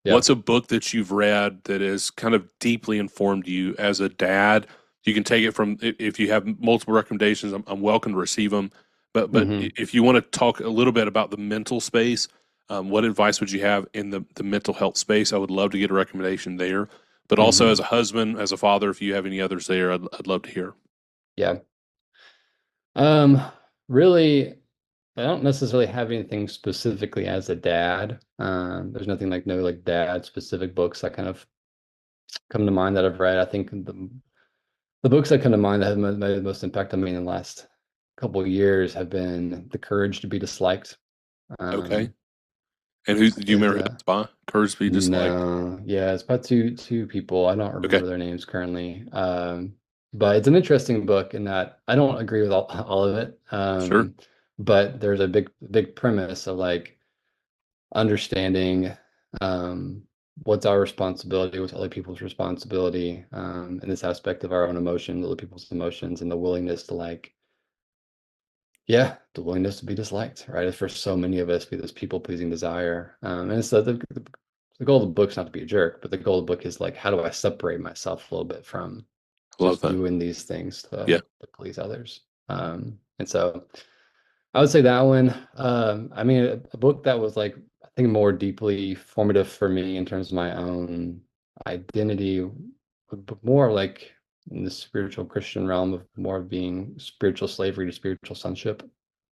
[SPEAKER 2] Yeah.
[SPEAKER 1] What's a book that you've read that has kind of deeply informed you as a dad? You can take it from if you have multiple recommendations. I'm welcome to receive them. But
[SPEAKER 2] Hmm.
[SPEAKER 1] if you want to talk a little bit about the mental space, what advice would you have in the mental health space? I would love to get a recommendation there. But also as
[SPEAKER 2] Hmm.
[SPEAKER 1] a husband, as a father, if you have any others there, I'd love to hear.
[SPEAKER 2] Yeah. Um, really. I don't necessarily have anything specifically as a dad. There's nothing like no like dad specific books that kind of come to mind that I've read. I think the books that come to mind that have made the most impact on me in the last couple of years have been The Courage to Be Disliked.
[SPEAKER 1] Okay.
[SPEAKER 2] Um,
[SPEAKER 1] And who do you
[SPEAKER 2] is
[SPEAKER 1] remember who that's by? Courage to be disliked.
[SPEAKER 2] No, yeah, it's about two people. I don't
[SPEAKER 1] Okay.
[SPEAKER 2] remember their names currently. But it's an interesting book in that I don't agree with all of it.
[SPEAKER 1] Sure.
[SPEAKER 2] But there's a big premise of like understanding um what's our responsibility, what's other people's responsibility, in this aspect of our own emotions, other people's emotions, and the willingness to like, yeah, the willingness to be disliked, right? For so many of us, be this people-pleasing desire. And so the goal of the book's not to be a jerk, but the goal of the book is like, how do I separate myself a little bit from
[SPEAKER 1] I love
[SPEAKER 2] just
[SPEAKER 1] that.
[SPEAKER 2] doing these things
[SPEAKER 1] Yeah.
[SPEAKER 2] to please others? And so I would say that one. I mean, a book that was like, I think more deeply formative for me in terms of my own identity, but more like in the spiritual Christian realm of more of being spiritual slavery to spiritual sonship.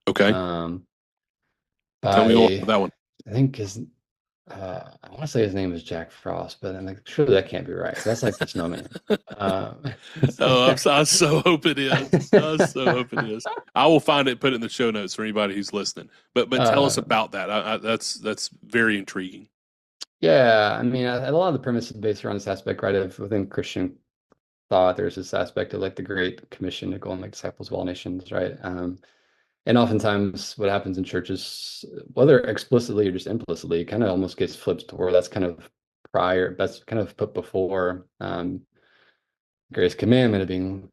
[SPEAKER 1] Okay.
[SPEAKER 2] Um,
[SPEAKER 1] Tell me more
[SPEAKER 2] by
[SPEAKER 1] about that one.
[SPEAKER 2] I think his I want to say his name is Jack Frost, but I'm like, surely that can't be right. That's like the snowman.
[SPEAKER 1] Oh, I so hope it is. I so hope it is. I will find it, put it in the show notes for anybody who's listening. But tell us
[SPEAKER 2] uh,
[SPEAKER 1] about that. That's very intriguing.
[SPEAKER 2] yeah, I mean, a lot of the premise is based around this aspect, right? Of within Christian thought, there's this aspect of like the Great Commission to go and make disciples of all nations, right? And oftentimes, what happens in churches, whether explicitly or just implicitly, kind of almost gets flipped to where that's kind of prior, that's kind of put before greatest commandment of being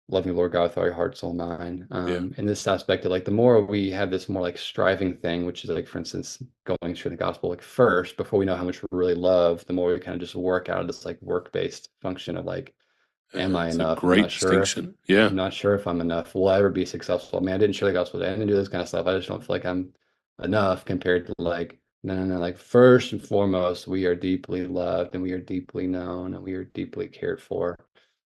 [SPEAKER 2] loving the Lord God with all your heart, soul, mind.
[SPEAKER 1] Yeah.
[SPEAKER 2] In this aspect of like the more we have this more like striving thing, which is like, for instance, going through the gospel like first before we know how much we really love, the more we kind of just work out of this like work-based function of like, am I
[SPEAKER 1] It's a
[SPEAKER 2] enough?
[SPEAKER 1] great distinction. Yeah.
[SPEAKER 2] I'm not sure if I'm enough. Will I ever be successful? I mean, I didn't share the gospel today. I didn't do this kind of stuff. I just don't feel like I'm enough compared to like, no, no, no. Like first and foremost, we are deeply loved and we are deeply known and we are deeply cared for.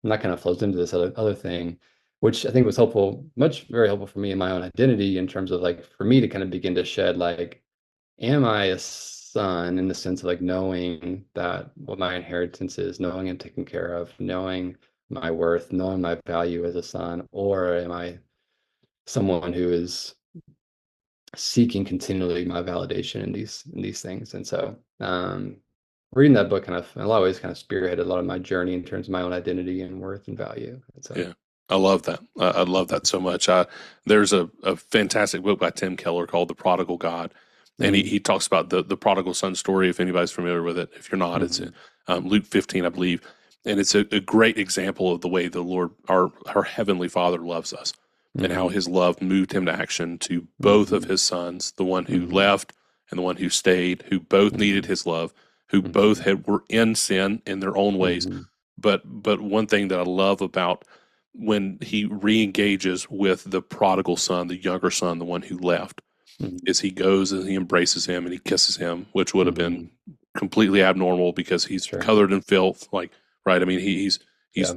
[SPEAKER 2] And that kind of flows into this other thing, which I think was helpful, very helpful for me in my own identity in terms of like for me to kind of begin to shed like, am I a son in the sense of like knowing that what my inheritance is, knowing I'm taken care of, knowing my worth, knowing my value as a son, or am I someone who is seeking continually my validation in these things? And so reading that book kind of in a lot of ways kind of spearheaded a lot of my journey in terms of my own identity and worth and value. And so
[SPEAKER 1] Yeah. I love that. I love that so much. There's a fantastic book by Tim Keller called The Prodigal God. And he
[SPEAKER 2] mm,
[SPEAKER 1] talks about the prodigal son story. If anybody's familiar with it, if you're not, it's
[SPEAKER 2] mhm,
[SPEAKER 1] Luke 15, I believe. And it's a great example of the way the Lord, our heavenly Father, loves us and how
[SPEAKER 2] mhm,
[SPEAKER 1] his love moved him to action to both of
[SPEAKER 2] mhm,
[SPEAKER 1] his sons, the one who
[SPEAKER 2] mhm,
[SPEAKER 1] left and the one who stayed, who both needed
[SPEAKER 2] mhm,
[SPEAKER 1] his love, who both
[SPEAKER 2] mhm,
[SPEAKER 1] were in sin in their own ways.
[SPEAKER 2] mhm,
[SPEAKER 1] But one thing that I love about when he re-engages with the prodigal son, the younger son, the one who left,
[SPEAKER 2] mhm,
[SPEAKER 1] is he goes and he embraces him and he kisses him, which would have been
[SPEAKER 2] mhm.
[SPEAKER 1] completely abnormal because he's
[SPEAKER 2] Sure.
[SPEAKER 1] colored in filth, like right. I mean, he's
[SPEAKER 2] Yeah.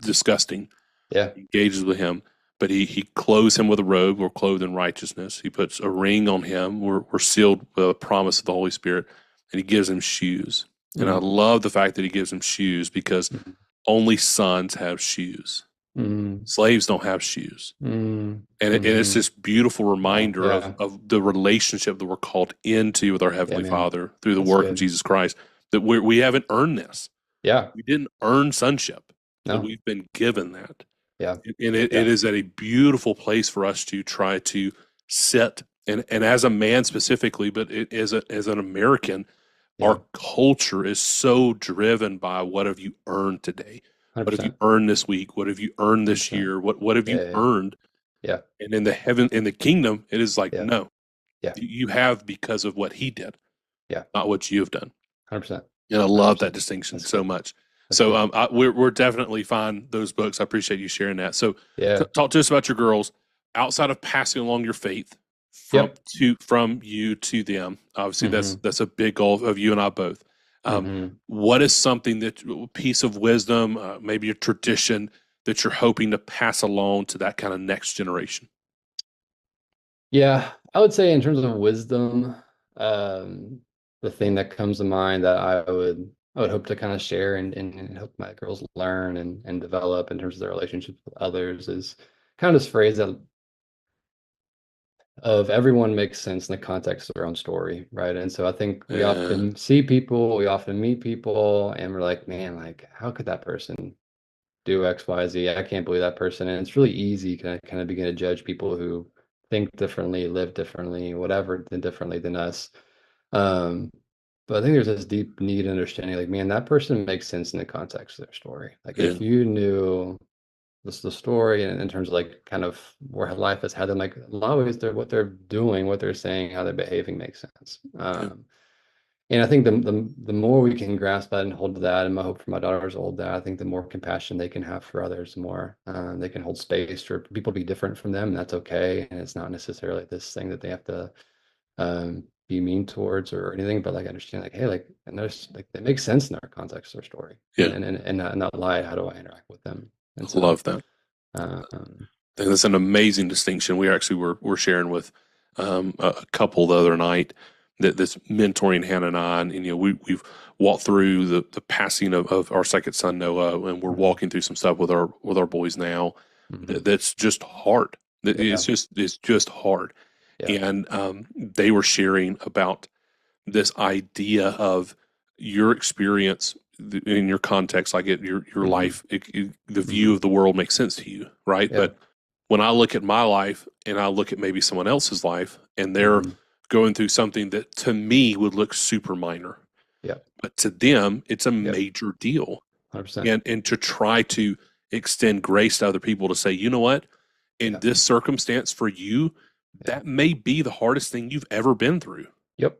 [SPEAKER 1] disgusting.
[SPEAKER 2] Yeah.
[SPEAKER 1] He engages with him, but he clothes him with a robe. We're clothed in righteousness. He puts a ring on him. We're sealed with a promise of the Holy Spirit, and he gives him shoes. And I
[SPEAKER 2] Mm,
[SPEAKER 1] love the fact that he gives him shoes because
[SPEAKER 2] mm,
[SPEAKER 1] only sons have shoes.
[SPEAKER 2] mm,
[SPEAKER 1] Slaves don't have shoes.
[SPEAKER 2] mm,
[SPEAKER 1] And it's
[SPEAKER 2] mhm.
[SPEAKER 1] this beautiful
[SPEAKER 2] Wow.
[SPEAKER 1] reminder
[SPEAKER 2] Yeah.
[SPEAKER 1] of the relationship that we're called into with our
[SPEAKER 2] Yeah,
[SPEAKER 1] Heavenly
[SPEAKER 2] man.
[SPEAKER 1] Father through the
[SPEAKER 2] That's
[SPEAKER 1] work of
[SPEAKER 2] good.
[SPEAKER 1] Jesus Christ, that we haven't earned this.
[SPEAKER 2] Yeah.
[SPEAKER 1] We didn't earn sonship, but
[SPEAKER 2] No.
[SPEAKER 1] we've been given that.
[SPEAKER 2] Yeah.
[SPEAKER 1] And it
[SPEAKER 2] Yeah.
[SPEAKER 1] is at a beautiful place for us to try to sit. And as a man specifically, but as an American,
[SPEAKER 2] Yeah.
[SPEAKER 1] our culture is so driven by what have you earned today? What have you
[SPEAKER 2] 100%.
[SPEAKER 1] earned this week? What have you earned this
[SPEAKER 2] 100%.
[SPEAKER 1] year? What have
[SPEAKER 2] Yeah.
[SPEAKER 1] you
[SPEAKER 2] Yeah.
[SPEAKER 1] earned?
[SPEAKER 2] Yeah.
[SPEAKER 1] And in the kingdom, it is like,
[SPEAKER 2] Yeah.
[SPEAKER 1] no,
[SPEAKER 2] Yeah.
[SPEAKER 1] you have because of what he did,
[SPEAKER 2] Yeah.
[SPEAKER 1] not what you have done.
[SPEAKER 2] 100%.
[SPEAKER 1] And I love that
[SPEAKER 2] 100%.
[SPEAKER 1] distinction
[SPEAKER 2] That's
[SPEAKER 1] so
[SPEAKER 2] good.
[SPEAKER 1] much.
[SPEAKER 2] That's
[SPEAKER 1] So
[SPEAKER 2] good.
[SPEAKER 1] we're definitely find those books. I appreciate you sharing that. So
[SPEAKER 2] Yeah.
[SPEAKER 1] talk to us about your girls outside of passing along your faith
[SPEAKER 2] Yep.
[SPEAKER 1] from you to them. Obviously,
[SPEAKER 2] Mm-hmm.
[SPEAKER 1] that's a big goal of you and I both. Um,
[SPEAKER 2] Mm-hmm.
[SPEAKER 1] what is something that piece of wisdom, maybe a tradition that you're hoping to pass along to that kind of next generation?
[SPEAKER 2] Yeah, I would say in terms of wisdom, the thing that comes to mind that I would hope to kind of share and help my girls learn and develop in terms of their relationships with others is kind of this phrase that of everyone makes sense in the context of their own story, right? And so I think we
[SPEAKER 1] Uh,
[SPEAKER 2] often see people, we often meet people, and we're like, man, like how could that person do X, Y, Z? I can't believe that person. And it's really easy to kind of begin to judge people who think differently, live differently, whatever, than differently than us. Um, but I think there's this deep need and understanding, like, man, that person makes sense in the context of their story. Like
[SPEAKER 1] yeah,
[SPEAKER 2] if you knew this the story and in terms of like kind of where life has had them, like a lot of ways they're what they're doing, what they're saying, how they're behaving makes sense.
[SPEAKER 1] yeah,
[SPEAKER 2] And I think the more we can grasp that and hold to that, and my hope for my daughters hold that, I think the more compassion they can have for others, the more they can hold space for people to be different from them, and that's okay. And it's not necessarily this thing that they have to be mean towards or anything, but like understand, like, hey, like, and there's like they make sense in our context, their story,
[SPEAKER 1] yeah.
[SPEAKER 2] and not lie. How do I interact with them? And
[SPEAKER 1] I
[SPEAKER 2] so,
[SPEAKER 1] love that.
[SPEAKER 2] um,
[SPEAKER 1] I think that's an amazing distinction. We actually were sharing with a couple the other night that this mentoring Hannah and I, and we've walked through the passing of our second son Noah, and we're
[SPEAKER 2] mhm,
[SPEAKER 1] walking through some stuff with our boys now.
[SPEAKER 2] mhm.
[SPEAKER 1] That's just hard.
[SPEAKER 2] Yeah,
[SPEAKER 1] It's just hard.
[SPEAKER 2] yeah,
[SPEAKER 1] And they were sharing about this idea of your experience in your context, like your
[SPEAKER 2] hmm,
[SPEAKER 1] life, the view
[SPEAKER 2] hmm,
[SPEAKER 1] of the world makes sense to you, right?
[SPEAKER 2] yeah,
[SPEAKER 1] But when I look at my life and I look at maybe someone else's life and they're
[SPEAKER 2] hmm,
[SPEAKER 1] going through something that to me would look super minor,
[SPEAKER 2] yeah,
[SPEAKER 1] but to them it's a
[SPEAKER 2] yeah,
[SPEAKER 1] major deal.
[SPEAKER 2] 100%.
[SPEAKER 1] And to try to extend grace to other people to say, you know what, in
[SPEAKER 2] Yeah,
[SPEAKER 1] this circumstance for you,
[SPEAKER 2] yeah,
[SPEAKER 1] that may be the hardest thing you've ever been through.
[SPEAKER 2] yep,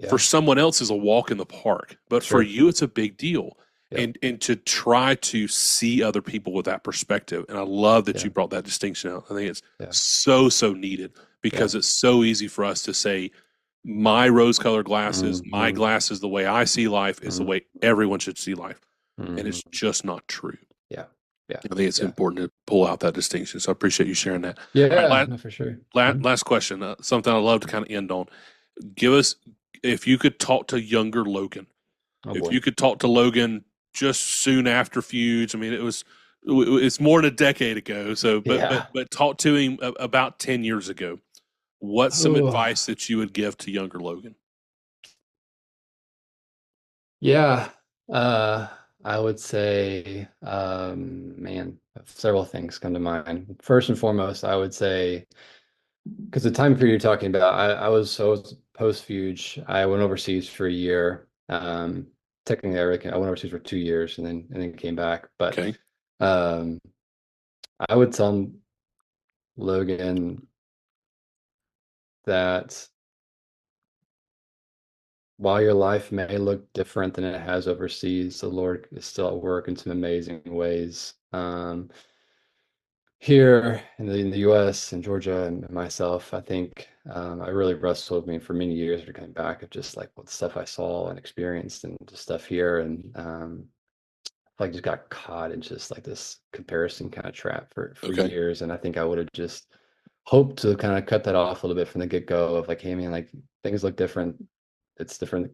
[SPEAKER 1] For
[SPEAKER 2] yeah,
[SPEAKER 1] someone else is a walk in the park, but for
[SPEAKER 2] sure,
[SPEAKER 1] you it's a big deal.
[SPEAKER 2] yep,
[SPEAKER 1] And to try to see other people with that perspective. And I love that
[SPEAKER 2] yeah,
[SPEAKER 1] you brought that distinction out. I think it's
[SPEAKER 2] yeah,
[SPEAKER 1] so needed
[SPEAKER 2] yeah,
[SPEAKER 1] because it's so easy for us to say my rose colored glasses, my
[SPEAKER 2] hmm,
[SPEAKER 1] glasses, the way I see life is the
[SPEAKER 2] hmm,
[SPEAKER 1] way everyone should see life. And it's
[SPEAKER 2] hmm,
[SPEAKER 1] just not true.
[SPEAKER 2] yeah, yeah,
[SPEAKER 1] I think it's
[SPEAKER 2] yeah,
[SPEAKER 1] important to pull out that distinction. So I appreciate you sharing that. All right,
[SPEAKER 2] yeah, no, for sure. Mhm.
[SPEAKER 1] last question. Something I love to kind of end on. Give us, if you could talk to younger Logan,
[SPEAKER 2] Oh
[SPEAKER 1] if
[SPEAKER 2] boy.
[SPEAKER 1] you could talk to Logan just soon after Feuds, I mean, it's more than a decade ago. So,
[SPEAKER 2] Yeah.
[SPEAKER 1] but talk to him about 10 years ago. What's some
[SPEAKER 2] Oh,
[SPEAKER 1] advice that you would give to younger Logan?
[SPEAKER 2] yeah. Uh, I would say, man, several things come to mind. First and foremost, I would say, because the time period you're talking about, I was post-Fuge. I went overseas for a year. Technically, I went overseas for 2 years and then came back. But
[SPEAKER 1] Okay,
[SPEAKER 2] um, I would tell Logan that while your life may look different than it has overseas, the Lord is still at work in some amazing ways. Here in the US and Georgia and myself, I think I really wrestled with me for many years for coming back of just like what the stuff I saw and experienced and the stuff here. And like just got caught in just like this comparison kind of trap for
[SPEAKER 1] okay,
[SPEAKER 2] years. And I think I would have just hoped to kind of cut that off a little bit from the get-go of like, hey man, like things look different. It's different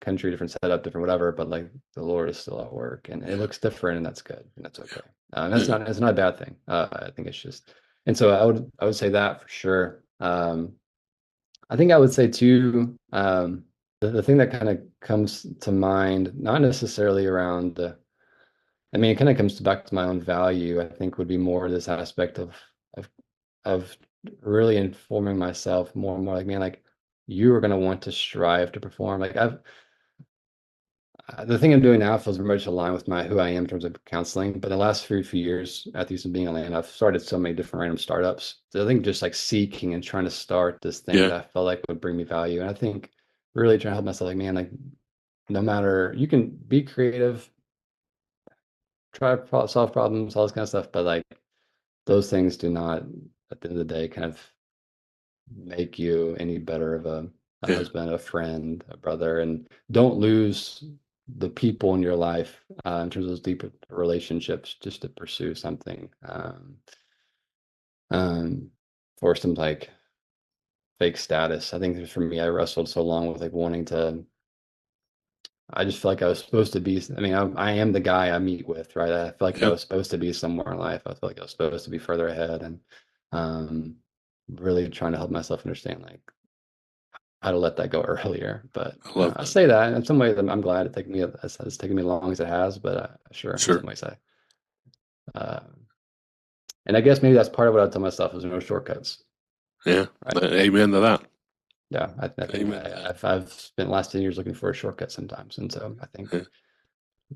[SPEAKER 2] country, different setup, different whatever, but like the Lord is still at work and it
[SPEAKER 1] yeah,
[SPEAKER 2] looks different and that's good and that's okay. And
[SPEAKER 1] yeah,
[SPEAKER 2] that's not a bad thing. I think it's just, and so I would say that for sure. I think I would say too, the thing that kind of comes to mind, not necessarily around I mean, it kind of comes back to my own value, I think would be more this aspect of of really informing myself more and more like, man, like you are going to want to strive to perform. Like the thing I'm doing now feels very much aligned with my who I am in terms of counseling. But the last few years, after used to being in Atlanta, I've started so many different random startups. So I think just like seeking and trying to start this thing
[SPEAKER 1] yeah,
[SPEAKER 2] that I felt like would bring me value. And I think really trying to help myself, like, man, like no matter you can be creative, try to solve problems, all this kind of stuff, but like those things do not, at the end of the day, kind of make you any better of a
[SPEAKER 1] yeah,
[SPEAKER 2] husband, a friend, a brother, and don't lose the people in your life in terms of those deep relationships just to pursue something um, for some like fake status. I think for me, I wrestled so long with like wanting to. I just feel like I was supposed to be. I mean, I am the guy I meet with, right? I feel like I
[SPEAKER 1] Yeah,
[SPEAKER 2] was supposed to be somewhere in life. I feel like I was supposed to be further ahead, and um, really trying to help myself understand like how to let that go earlier. But
[SPEAKER 1] I love
[SPEAKER 2] I
[SPEAKER 1] that.
[SPEAKER 2] say that in some ways, I'm glad it's taken me as long as it has. But sure, in
[SPEAKER 1] Sure.
[SPEAKER 2] some ways, uh, and I guess maybe that's part of what I tell myself is no shortcuts,
[SPEAKER 1] Yeah.
[SPEAKER 2] right?
[SPEAKER 1] Amen to that.
[SPEAKER 2] Yeah, I think
[SPEAKER 1] Amen to that.
[SPEAKER 2] I've spent the last 10 years looking for a shortcut sometimes, and so I think
[SPEAKER 1] Yeah.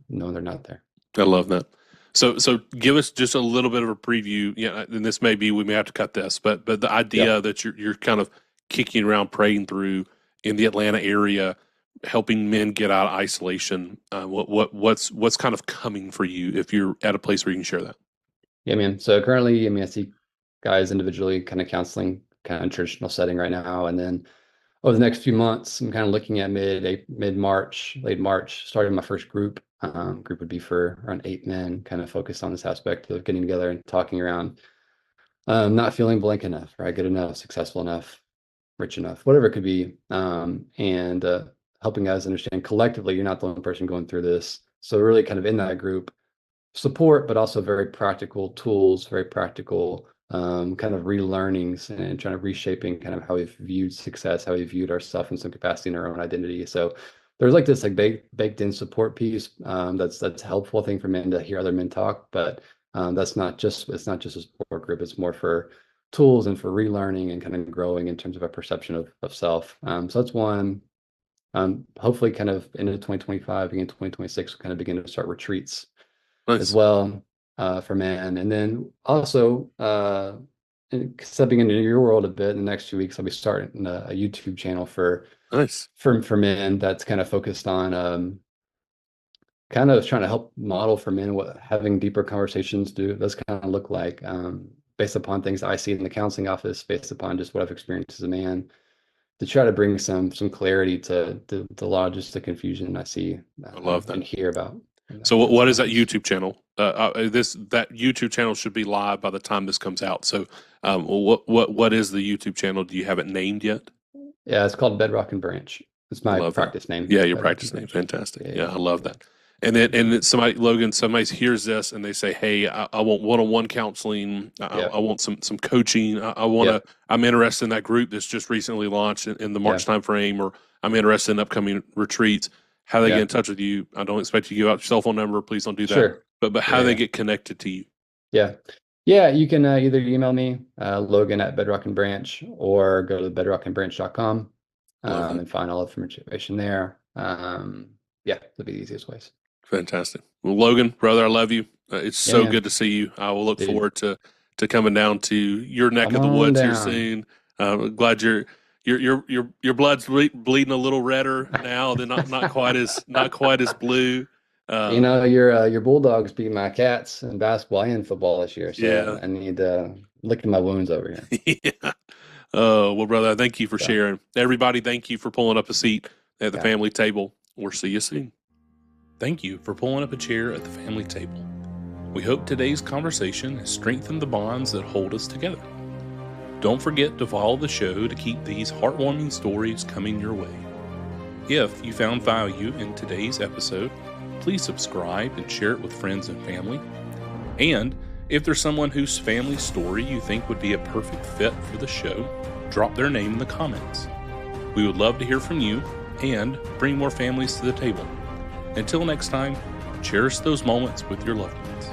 [SPEAKER 2] no, they're not there.
[SPEAKER 1] I love that. So give us just a little bit of a preview. Yeah, and this may be we may have to cut this, but the
[SPEAKER 2] Yeah.
[SPEAKER 1] idea that you're kind of kicking around, praying through in the Atlanta area, helping men get out of isolation. What's kind of coming for you if you're at a place where you can share that?
[SPEAKER 2] Yeah, man. So currently, I mean, I see guys individually kind of counseling, kind of traditional setting right now. And then over the next few months, I'm kind of looking at mid March, late March, starting my first group. Group would be for around 8 men, kind of focused on this aspect of getting together and talking around not feeling blank enough, right? Good enough, successful enough, rich enough, whatever it could be. And helping guys understand collectively, you're not the only person going through this. So really kind of in that group, support, but also very practical tools, very practical kind of relearnings and trying to reshaping kind of how we've viewed success, how we viewed ourselves in some capacity in our own identity. So there's like this like baked in support piece that's helpful thing for men to hear other men talk, but that's not just it's not just a support group. It's more for tools and for relearning and kind of growing in terms of a perception of self. So that's one. Hopefully, kind of into 2025, beginning 2026, we'll kind of begin to start retreats as
[SPEAKER 1] Nice,
[SPEAKER 2] well for men. And then also stepping into your world a bit in the next few weeks, I'll be starting a YouTube channel
[SPEAKER 1] nice.
[SPEAKER 2] for men that's kind of focused on kind of trying to help model for men what having deeper conversations does kind of look like based upon things I see in the counseling office, based upon just what I've experienced as a man, to try to bring some clarity to a lot of just the confusion I see
[SPEAKER 1] I love that.
[SPEAKER 2] and hear about in
[SPEAKER 1] So
[SPEAKER 2] that
[SPEAKER 1] what
[SPEAKER 2] counseling
[SPEAKER 1] is that
[SPEAKER 2] office.
[SPEAKER 1] YouTube channel? This that YouTube channel should be live by the time this comes out. So what is the YouTube channel? Do you have it named yet?
[SPEAKER 2] Yeah, it's called Bedrock and Branch. It's
[SPEAKER 1] I
[SPEAKER 2] my
[SPEAKER 1] love that.
[SPEAKER 2] practice name,
[SPEAKER 1] Yeah, your
[SPEAKER 2] Bedrock and
[SPEAKER 1] practice name,
[SPEAKER 2] Branch.
[SPEAKER 1] fantastic.
[SPEAKER 2] Yeah,
[SPEAKER 1] Yeah,
[SPEAKER 2] yeah,
[SPEAKER 1] I love
[SPEAKER 2] yeah,
[SPEAKER 1] that. And then
[SPEAKER 2] yeah,
[SPEAKER 1] somebody Logan, somebody hears this and they say, "Hey, I want one-on-one counseling.
[SPEAKER 2] yeah,
[SPEAKER 1] I want some coaching. I want
[SPEAKER 2] yeah,
[SPEAKER 1] to. I'm interested in that group that's just recently launched in the
[SPEAKER 2] yeah,
[SPEAKER 1] March timeframe, or I'm interested in upcoming retreats. How do they get
[SPEAKER 2] yeah.
[SPEAKER 1] in touch with you? I don't expect you to give out your cell phone number. Please don't do that.
[SPEAKER 2] Sure.
[SPEAKER 1] But how
[SPEAKER 2] Yeah,
[SPEAKER 1] do they
[SPEAKER 2] yeah,
[SPEAKER 1] get connected to you?
[SPEAKER 2] yeah. Yeah, you can either email me, Logan at Bedrock and Branch, or go to bedrockandbranch.com
[SPEAKER 1] Love that.
[SPEAKER 2] and find all the information there. Yeah, that'd be the easiest ways.
[SPEAKER 1] Fantastic. Well, Logan, brother, I love you. It's
[SPEAKER 2] Yeah,
[SPEAKER 1] so
[SPEAKER 2] man,
[SPEAKER 1] good to see you. I will look
[SPEAKER 2] dude.
[SPEAKER 1] forward to coming down to your neck
[SPEAKER 2] Come
[SPEAKER 1] of the
[SPEAKER 2] on
[SPEAKER 1] woods here
[SPEAKER 2] down.
[SPEAKER 1] soon. Glad your blood's bleeding a little redder now. They're not quite as blue.
[SPEAKER 2] You
[SPEAKER 1] Uh,
[SPEAKER 2] know, your Bulldogs beat my Cats in basketball and football this year, so
[SPEAKER 1] yeah,
[SPEAKER 2] I need licking my wounds over here.
[SPEAKER 1] yeah. Well, brother, thank you for
[SPEAKER 2] So,
[SPEAKER 1] sharing. Everybody, thank you for pulling up a seat at the
[SPEAKER 2] yeah.
[SPEAKER 1] family table. We'll see you soon. Thank you for pulling up a chair at the family table. We hope today's conversation has strengthened the bonds that hold us together. Don't forget to follow the show to keep these heartwarming stories coming your way. If you found value in today's episode, please subscribe and share it with friends and family. And if there's someone whose family story you think would be a perfect fit for the show, drop their name in the comments. We would love to hear from you and bring more families to the table. Until next time, cherish those moments with your loved ones.